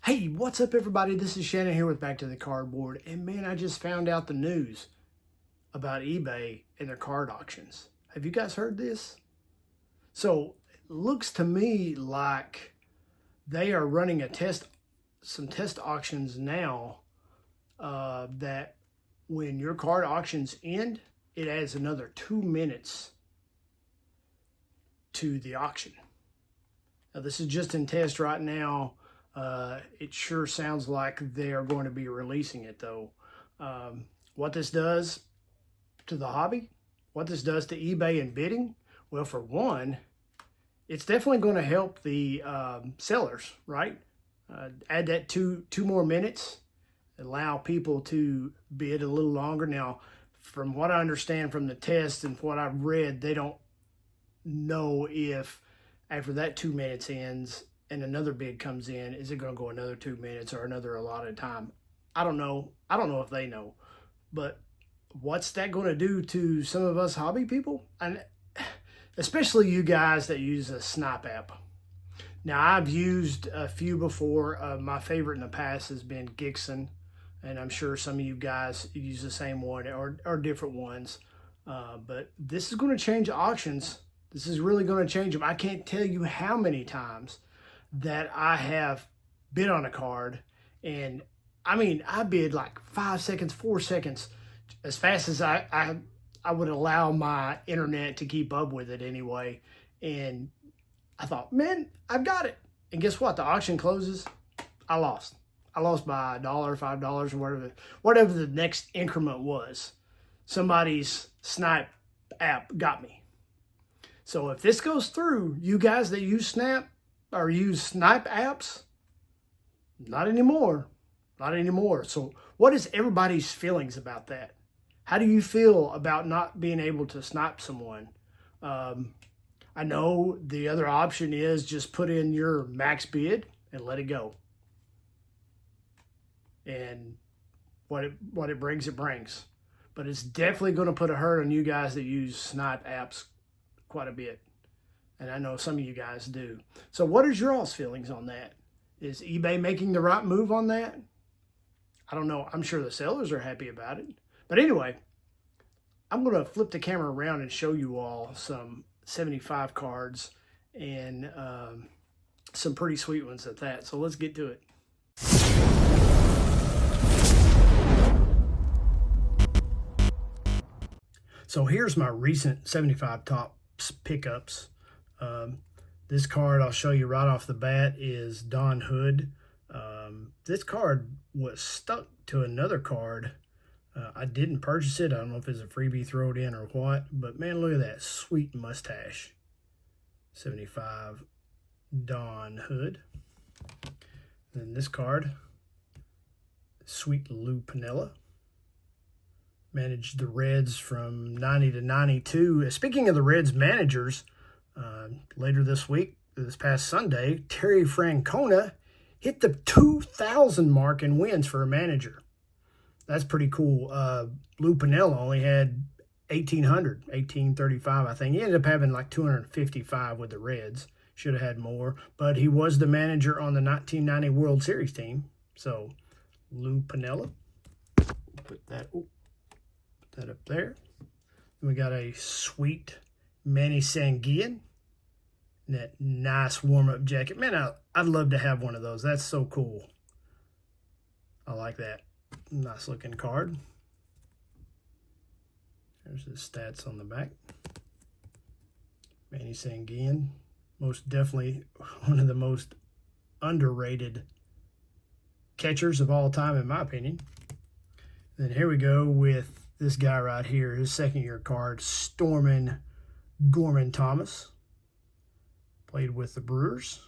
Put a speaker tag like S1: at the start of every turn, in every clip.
S1: Hey, what's up, everybody? This is Shannon here with Back to the Cardboard. And man, I just found out the news about eBay and their card auctions. Have you guys heard this? So it looks to me like they are running some test auctions now that when your card auctions end, it adds another 2 minutes to the auction. Now, this is just in test right now. It sure sounds like they are going to be releasing it, though. What this does to the hobby, what this does to eBay and bidding, well, for one, it's definitely going to help the sellers, right? Add that two more minutes, allow people to bid a little longer. Now, from what I understand from the test and what I've read, they don't know if after that 2 minutes ends and another bid comes in, is it going to go another 2 minutes or another allotted time? I don't know. I don't know if they know. But what's that going to do to some of us hobby people? And especially you guys that use a Snipe app. Now, I've used a few before. My favorite in the past has been Gixon. And I'm sure some of you guys use the same one or different ones. But this is going to change auctions. This is really going to change them. I can't tell you how many times that I have bid on a card, and I mean, I bid like 5 seconds, 4 seconds, as fast as I would allow my internet to keep up with it anyway. And I thought, man, I've got it. And guess what? The auction closes. I lost. I lost by $1, $5, or whatever the next increment was. Somebody's Snipe app got me. So if this goes through, you guys that use Snap or use Snipe apps, not anymore. Not anymore. So what is everybody's feelings about that? How do you feel about not being able to snipe someone? I know the other option is just put in your max bid and let it go. And what it brings, it brings. But it's definitely going to put a hurt on you guys that use Snipe apps quite a bit. And I know some of you guys do. So what is your all's feelings on that? Is eBay making the right move on that? I don't know. I'm sure the sellers are happy about it. But anyway, I'm going to flip the camera around and show you all some 75 cards and some pretty sweet ones at that. So let's get to it. So here's my recent 75 top pickups. This card I'll show you right off the bat is Don Hood. This card was stuck to another card. I didn't purchase it. I don't know if it's a freebie thrown in or what, but man, look at that sweet mustache. 75 Don Hood. Then this card, sweet Lou Piniella. Managed the Reds from 90 to 92. Speaking of the Reds managers, later this week, this past Sunday, Terry Francona hit the 2,000 mark in wins for a manager. That's pretty cool. Lou Piniella only had 1,835, I think. He ended up having like 255 with the Reds. Should have had more, but he was the manager on the 1990 World Series team. So, Lou Piniella. Put that up there. And we got a sweet Manny Sanguillen in that nice warm-up jacket. Man, I'd love to have one of those. That's so cool. I like that. Nice looking card. There's his stats on the back. Manny Sanguillen, most definitely one of the most underrated catchers of all time, in my opinion. Then here we go with this guy right here, his second-year card, Stormin Gorman Thomas. Played with the Brewers.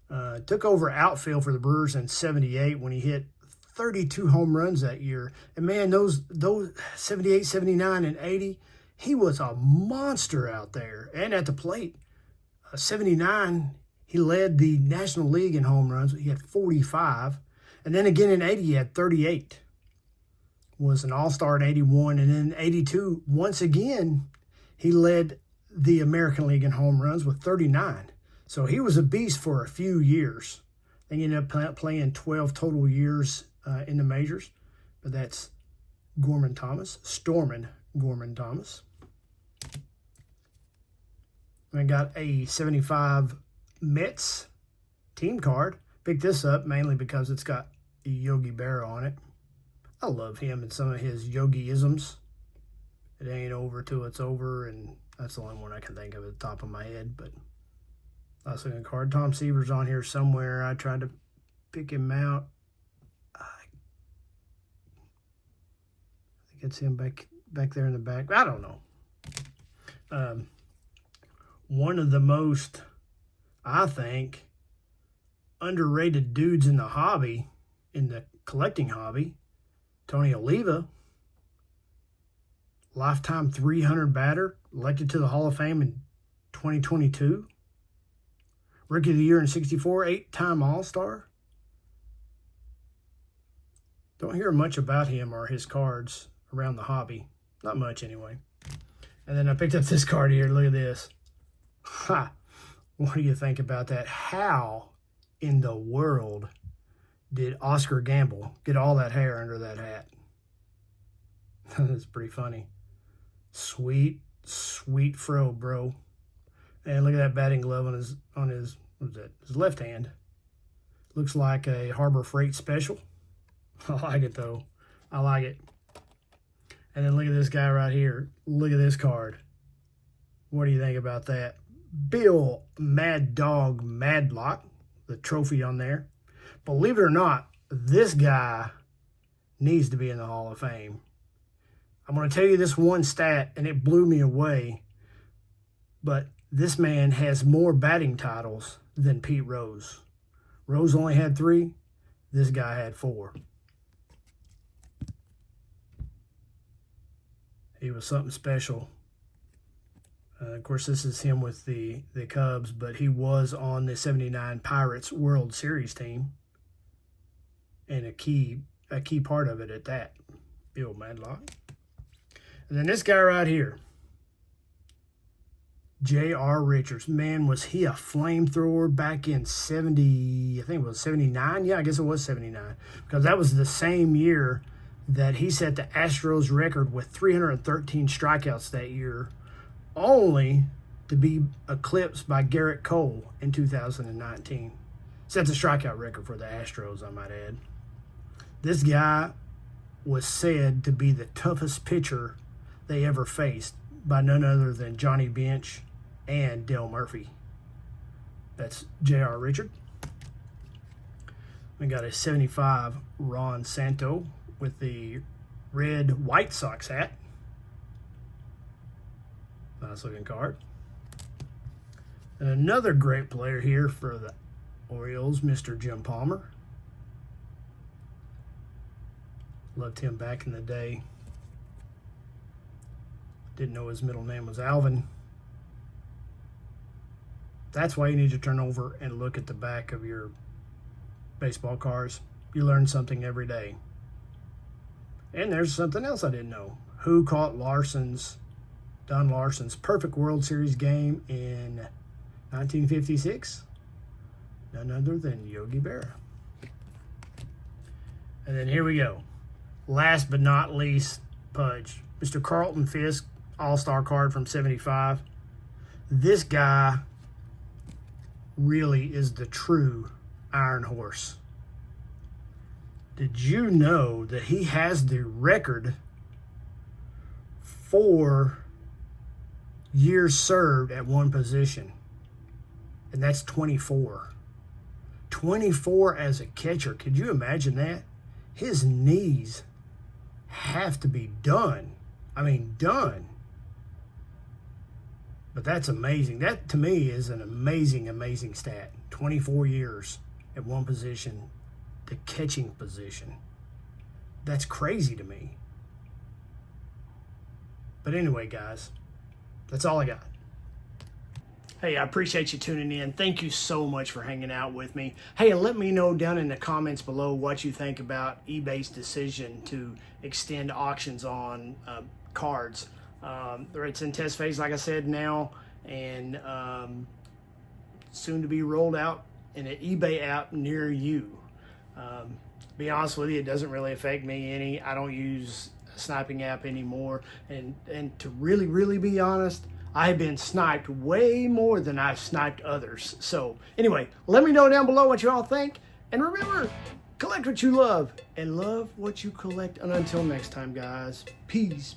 S1: Took over outfield for the Brewers in 78 when he hit 32 home runs that year. And man, those 78, 79, and 80, he was a monster out there and at the plate. 79, he led the National League in home runs. He had 45. And then again in 80, he had 38. Was an all-star in 81. And then 82, once again, he led the American League in home runs with 39. So he was a beast for a few years. They ended up playing 12 total years in the majors, but that's Gorman Thomas, Stormin Gorman Thomas. I got a 75 Mets team card. Picked this up mainly because it's got Yogi Berra on it. I love him and some of his Yogi-isms. It ain't over till it's over, and that's the only one I can think of at the top of my head. But nice looking card. Tom Seaver's on here somewhere. I tried to pick him out. I think it's him back there in the back. I don't know. One of the most, I think, underrated dudes in the hobby, in the collecting hobby, Tony Oliva, lifetime 300 batter, elected to the Hall of Fame in 2022. Rookie of the Year in 64, 8-time All-Star. Don't hear much about him or his cards around the hobby. Not much, anyway. And then I picked up this card here. Look at this. Ha! What do you think about that? How in the world did Oscar Gamble get all that hair under that hat? That's pretty funny. Sweet, sweet fro, bro. And look at that batting glove on his what was that? His left hand. Looks like a Harbor Freight special. I like it though. I like it. And then look at this guy right here. Look at this card. What do you think about that? Bill Mad Dog Madlock, the trophy on there. Believe it or not, this guy needs to be in the Hall of Fame. I'm going to tell you this one stat, and it blew me away, but this man has more batting titles than Pete Rose. Rose only had 3. This guy had 4. He was something special. Of course, this is him with the Cubs, but he was on the 79 Pirates World Series team, and a key part of it at that, Bill Madlock. And then this guy right here, J.R. Richards. Man, was he a flamethrower back in 70, I think it was 79? Yeah, I guess it was 79, because that was the same year that he set the Astros record with 313 strikeouts that year, only to be eclipsed by Garrett Cole in 2019. Set the strikeout record for the Astros, I might add. This guy was said to be the toughest pitcher they ever faced by none other than Johnny Bench and Dale Murphy. That's J.R. Richard. We got a 75 Ron Santo with the red White Sox hat. Nice looking card. And another great player here for the Orioles, Mr. Jim Palmer. Loved him back in the day. Didn't know his middle name was Alvin. That's why you need to turn over and look at the back of your baseball cards. You learn something every day. And there's something else I didn't know. Who caught Don Larson's perfect World Series game in 1956? None other than Yogi Berra. And then here we go. Last but not least, Pudge. Mr. Carlton Fisk, All-Star card from 75. This guy really is the true Iron Horse. Did you know that he has the record for years served at one position? And that's 24. 24 as a catcher. Could you imagine that? His knees have to be done. I mean, done. But that's amazing. That, to me, is an amazing, amazing stat. 24 years at one position, the catching position. That's crazy to me. But anyway, guys, that's all I got. Hey, I appreciate you tuning in. Thank you so much for hanging out with me. Hey, and let me know down in the comments below what you think about eBay's decision to extend auctions on cards. It's in test phase, like I said, now, and soon to be rolled out in an eBay app near you. Be honest with you, it doesn't really affect me any. I don't use a sniping app anymore. And to really be honest, I've been sniped way more than I've sniped others. So anyway, let me know down below what you all think. And remember, collect what you love and love what you collect. And until next time, guys, peace.